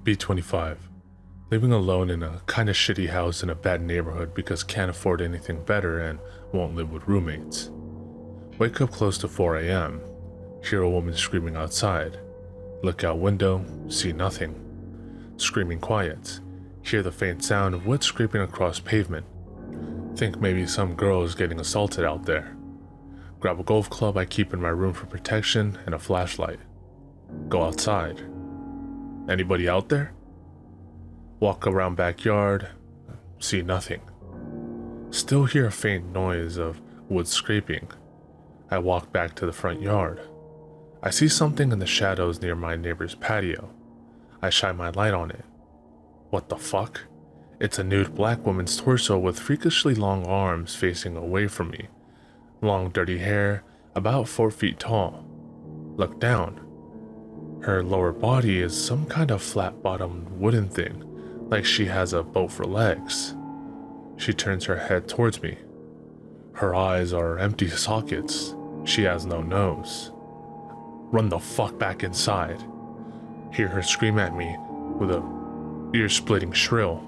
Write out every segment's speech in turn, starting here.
B25. Living alone in a kinda shitty house in a bad neighborhood because can't afford anything better and won't live with roommates. Wake up close to 4 a.m. Hear a woman screaming outside. Look out window, see nothing. Screaming quiet. Hear the faint sound of wood scraping across pavement. Think maybe some girl is getting assaulted out there. Grab a golf club I keep in my room for protection and a flashlight. Go outside. Anybody out there? Walk around backyard, see nothing. Still hear a faint noise of wood scraping. I walk back to the front yard. I see something in the shadows near my neighbor's patio. I shine my light on it. What the fuck? It's a nude black woman's torso with freakishly long arms facing away from me. Long dirty hair, about 4 feet tall. Look down. Her lower body is some kind of flat-bottomed wooden thing, like she has a boat for legs. She turns her head towards me. Her eyes are empty sockets. She has no nose. Run the fuck back inside. Hear her scream at me with a ear-splitting shrill.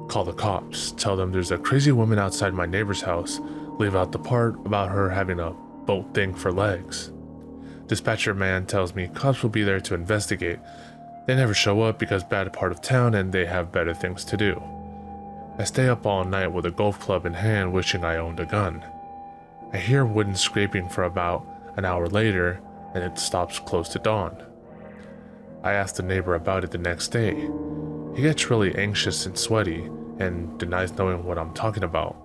Call the cops. Tell them there's a crazy woman outside my neighbor's house. Leave out the part about her having a boat thing for legs. Dispatcher man tells me cops will be there to investigate. They never show up because bad part of town and they have better things to do. I stay up all night with a golf club in hand wishing I owned a gun. I hear wooden scraping for about an hour later and it stops close to dawn. I ask the neighbor about it the next day. He gets really anxious and sweaty and denies knowing what I'm talking about.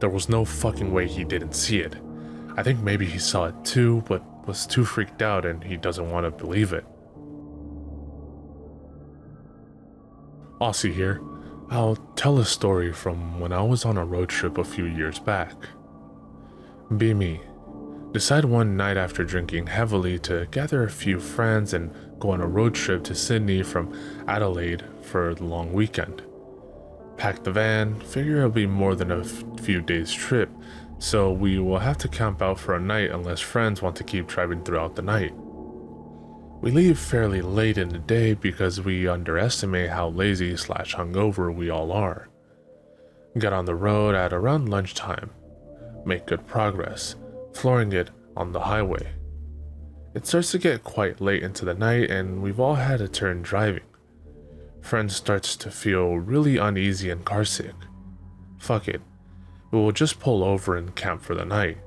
There was no fucking way he didn't see it. I think maybe he saw it too, but was too freaked out and he doesn't want to believe it. Aussie here. I'll tell a story from when I was on a road trip a few years back. Be me. Decide one night after drinking heavily to gather a few friends and go on a road trip to Sydney from Adelaide for the long weekend. Pack the van, figure it'll be more than a few days trip, so we will have to camp out for a night unless friends want to keep driving throughout the night. We leave fairly late in the day because we underestimate how lazy/hungover we all are. Get on the road at around lunchtime. Make good progress, flooring it on the highway. It starts to get quite late into the night and we've all had a turn driving. Friend starts to feel really uneasy and carsick. Fuck it, we will just pull over and camp for the night.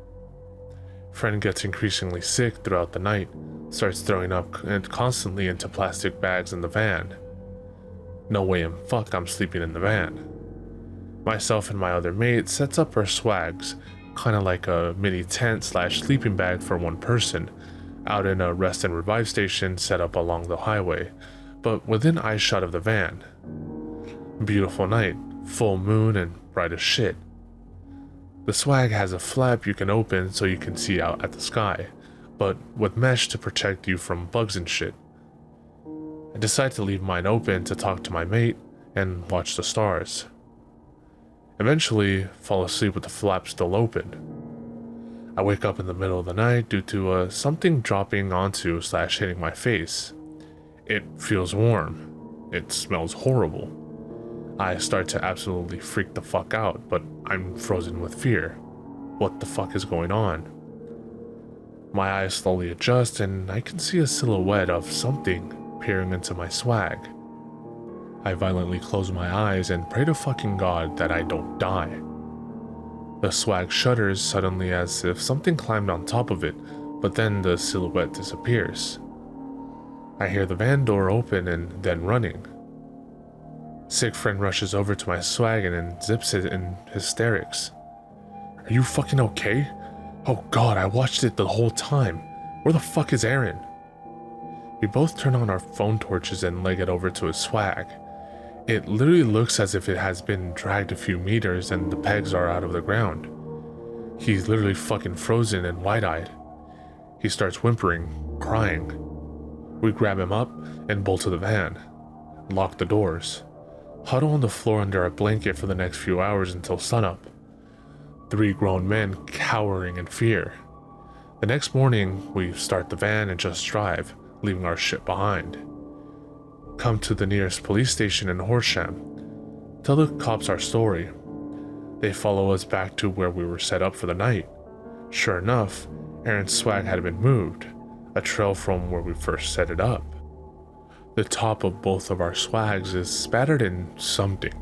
Friend gets increasingly sick throughout the night, starts throwing up and constantly into plastic bags in the van. No way in fuck I'm sleeping in the van. Myself and my other mate sets up our swags, kinda like a mini tent/sleeping bag for one person, out in a rest and revive station set up along the highway, but within eyeshot of the van. Beautiful night, full moon and bright as shit. The swag has a flap you can open so you can see out at the sky, but with mesh to protect you from bugs and shit. I decide to leave mine open to talk to my mate and watch the stars. Eventually, fall asleep with the flap still open. I wake up in the middle of the night due to something dropping onto/hitting my face. It feels warm. It smells horrible. I start to absolutely freak the fuck out, but I'm frozen with fear. What the fuck is going on? My eyes slowly adjust and I can see a silhouette of something peering into my swag. I violently close my eyes and pray to fucking God that I don't die. The swag shudders suddenly as if something climbed on top of it, but then the silhouette disappears. I hear the van door open and then running. Sick friend rushes over to my swag and zips it in hysterics. Are you fucking okay? Oh god, I watched it the whole time. Where the fuck is Aaron? We both turn on our phone torches and leg it over to his swag. It literally looks as if it has been dragged a few meters and the pegs are out of the ground. He's literally fucking frozen and wide-eyed. He starts whimpering, crying. We grab him up and bolt to the van. Lock the doors. Huddle on the floor under a blanket for the next few hours until sunup. 3 grown men cowering in fear. The next morning, we start the van and just drive, leaving our shit behind. come to the nearest police station in Horsham, tell the cops our story. They follow us back to where we were set up for the night. Sure enough, Aaron's swag had been moved, a trail from where we first set it up. The top of both of our swags is spattered in something.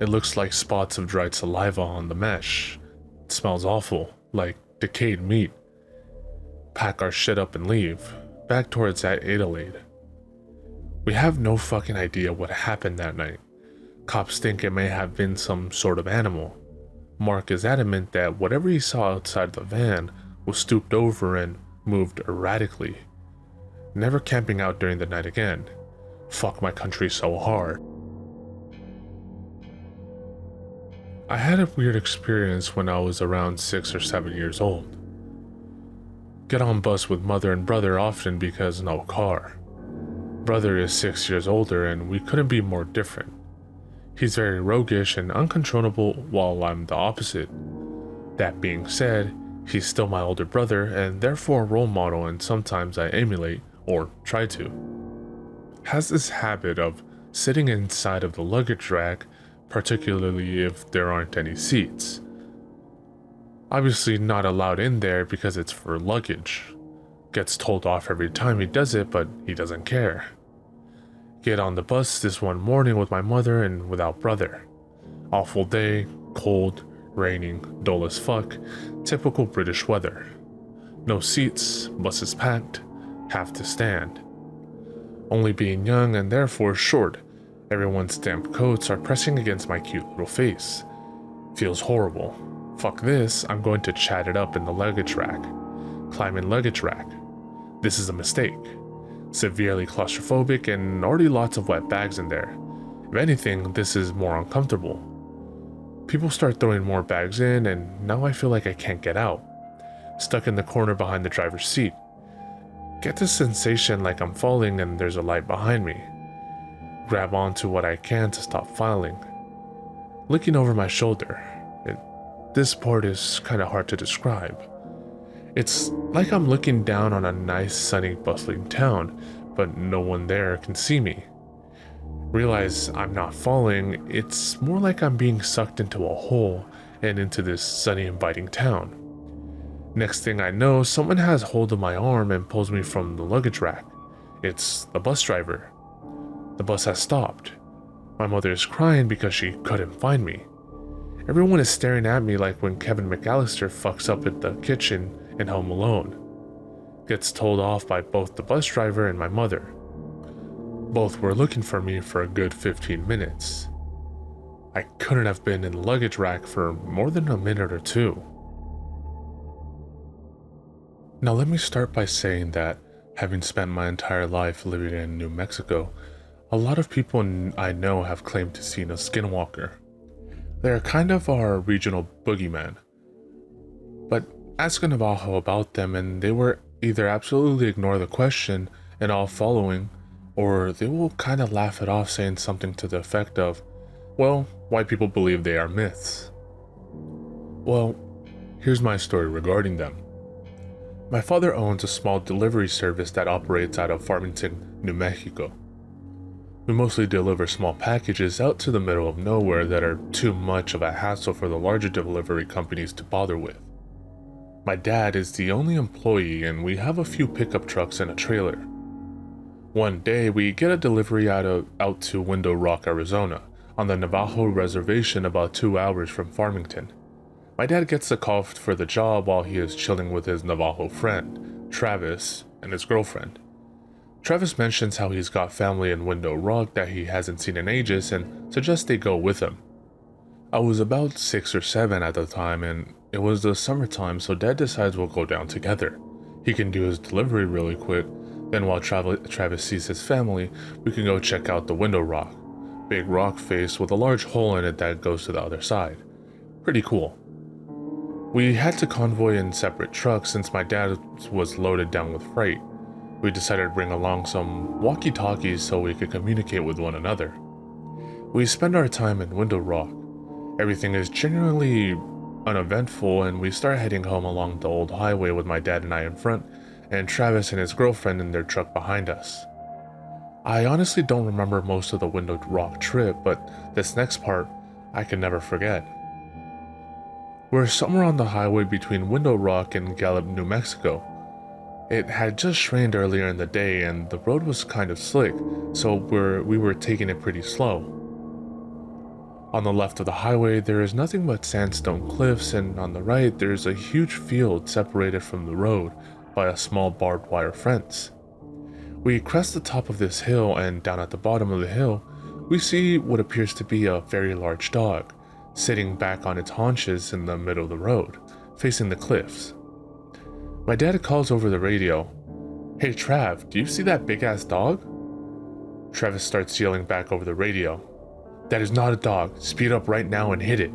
It looks like spots of dried saliva on the mesh. It smells awful, like decayed meat. Pack our shit up and leave, back towards that Adelaide. We have no fucking idea what happened that night. Cops think it may have been some sort of animal. Mark is adamant that whatever he saw outside the van was stooped over and moved erratically. Never camping out during the night again. Fuck my country so hard. I had a weird experience when I was around 6 or 7 years old. Get on bus with mother and brother often because no car. Brother is 6 years older and we couldn't be more different. He's very roguish and uncontrollable while I'm the opposite. That being said, he's still my older brother and therefore a role model, and sometimes I emulate, or try to. Has this habit of sitting inside of the luggage rack, particularly if there aren't any seats. Obviously not allowed in there because it's for luggage. Gets told off every time he does it, but he doesn't care. Get on the bus this one morning with my mother and without brother. Awful day, cold, raining, dull as fuck, typical British weather. No seats, bus is packed, have to stand. Only being young and therefore short, everyone's damp coats are pressing against my cute little face. Feels horrible. Fuck this, I'm going to chat it up in the luggage rack. Climb in luggage rack. This is a mistake. Severely claustrophobic and already lots of wet bags in there. If anything, this is more uncomfortable. People start throwing more bags in and now I feel like I can't get out. Stuck in the corner behind the driver's seat. Get the sensation like I'm falling and there's a light behind me. Grab onto what I can to stop falling. Looking over my shoulder. This part is kinda hard to describe. It's like I'm looking down on a nice, sunny, bustling town, but no one there can see me. Realize I'm not falling, it's more like I'm being sucked into a hole and into this sunny, inviting town. Next thing I know, someone has hold of my arm and pulls me from the luggage rack. It's the bus driver. The bus has stopped. My mother is crying because she couldn't find me. Everyone is staring at me like when Kevin McAllister fucks up at the kitchen in Home Alone. Gets told off by both the bus driver and my mother. Both were looking for me for a good 15 minutes. I couldn't have been in the luggage rack for more than a minute or two. Now let me start by saying that, having spent my entire life living in New Mexico, a lot of people I know have claimed to see a skinwalker. They're kind of our regional boogeyman. But ask a Navajo about them and they will either absolutely ignore the question and all following, or they will kind of laugh it off saying something to the effect of, well, white people believe they are myths. Well, here's my story regarding them. My father owns a small delivery service that operates out of Farmington, New Mexico. We mostly deliver small packages out to the middle of nowhere that are too much of a hassle for the larger delivery companies to bother with. My dad is the only employee and we have a few pickup trucks and a trailer. One day we get a delivery out to Window Rock, Arizona, on the Navajo reservation about 2 hours from Farmington. My dad gets the call for the job while he is chilling with his Navajo friend, Travis, and his girlfriend. Travis mentions how he's got family in Window Rock that he hasn't seen in ages and suggests they go with him. I was about 6 or 7 at the time and it was the summertime, so Dad decides we'll go down together. He can do his delivery really quick, then while Travis sees his family, we can go check out the Window Rock. Big rock face with a large hole in it that goes to the other side. Pretty cool. We had to convoy in separate trucks since my dad was loaded down with freight. We decided to bring along some walkie-talkies so we could communicate with one another. We spend our time in Window Rock. Everything is genuinely uneventful and we start heading home along the old highway with my dad and I in front and Travis and his girlfriend in their truck behind us. I honestly don't remember most of the Window Rock trip, but this next part I can never forget. We're somewhere on the highway between Window Rock and Gallup, New Mexico. It had just rained earlier in the day and the road was kind of slick, so we were taking it pretty slow. On the left of the highway, there is nothing but sandstone cliffs, and on the right, there's a huge field separated from the road by a small barbed wire fence. We crest the top of this hill, and down at the bottom of the hill, we see what appears to be a very large dog, sitting back on its haunches in the middle of the road, facing the cliffs. My dad calls over the radio, "Hey Trav, do you see that big ass dog?" Travis starts yelling back over the radio, "That is not a dog, speed up right now and hit it."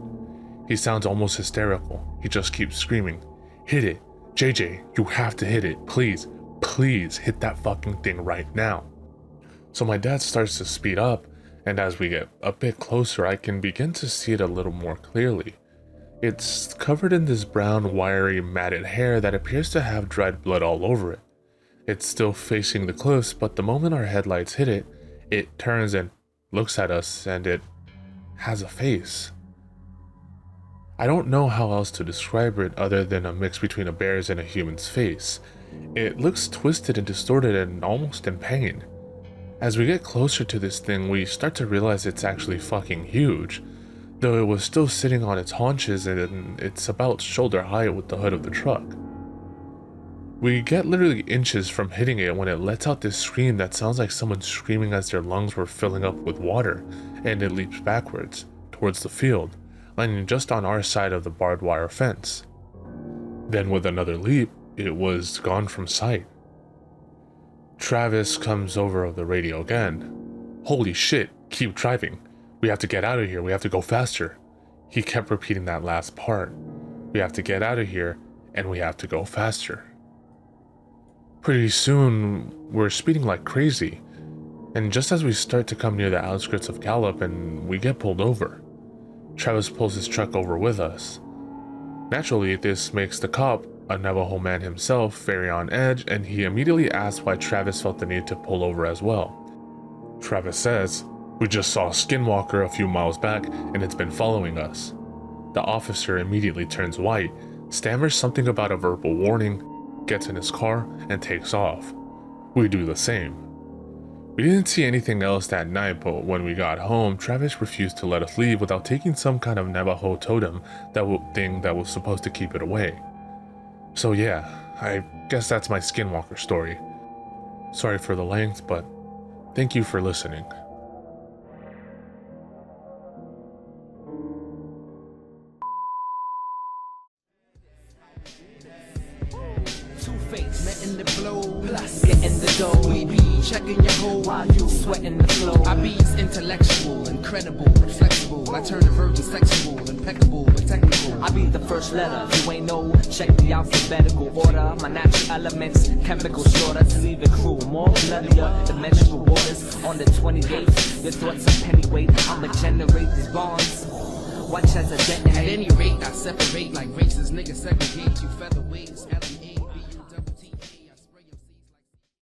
He sounds almost hysterical. He just keeps screaming, "Hit it, JJ, you have to hit it, please, please hit that fucking thing right now." So my dad starts to speed up, and as we get a bit closer, I can begin to see it a little more clearly. It's covered in this brown, wiry, matted hair that appears to have dried blood all over it. It's still facing the cliffs, but the moment our headlights hit it, it turns and looks at us, and it has a face. I don't know how else to describe it other than a mix between a bear's and a human's face. It looks twisted and distorted and almost in pain. As we get closer to this thing, we start to realize it's actually fucking huge. Though it was still sitting on its haunches and it's about shoulder height with the hood of the truck. We get literally inches from hitting it when it lets out this scream that sounds like someone screaming as their lungs were filling up with water, and it leaps backwards, towards the field, landing just on our side of the barbed wire fence. Then with another leap, it was gone from sight. Travis comes over the radio again. "Holy shit, keep driving. We have to get out of here, we have to go faster." He kept repeating that last part. We have to get out of here, and we have to go faster. Pretty soon, we're speeding like crazy, and just as we start to come near the outskirts of Gallup, and we get pulled over. Travis pulls his truck over with us. Naturally, this makes the cop, a Navajo man himself, very on edge, and he immediately asks why Travis felt the need to pull over as well. Travis says, "We just saw a skinwalker a few miles back, and it's been following us." The officer immediately turns white, stammers something about a verbal warning, gets in his car, and takes off. We do the same. We didn't see anything else that night, but when we got home, Travis refused to let us leave without taking some kind of Navajo totem thing that was supposed to keep it away. So yeah, I guess that's my skinwalker story. Sorry for the length, but thank you for listening. Letting the blow, getting the dough. We be checking your hoe while you sweating the flow. I be intellectual, incredible, and flexible. I turn a virgin sexual, impeccable, and technical. I be the first letter, if you ain't know, check the alphabetical order. My natural elements, chemical shorter to leave it cruel. More bloodier, the menstrual waters on the 28th. Your thoughts are pennyweight, I'ma generate these bonds. Watch as I detonate. At any rate, I separate like racist niggas segregate you featherweights. LMA.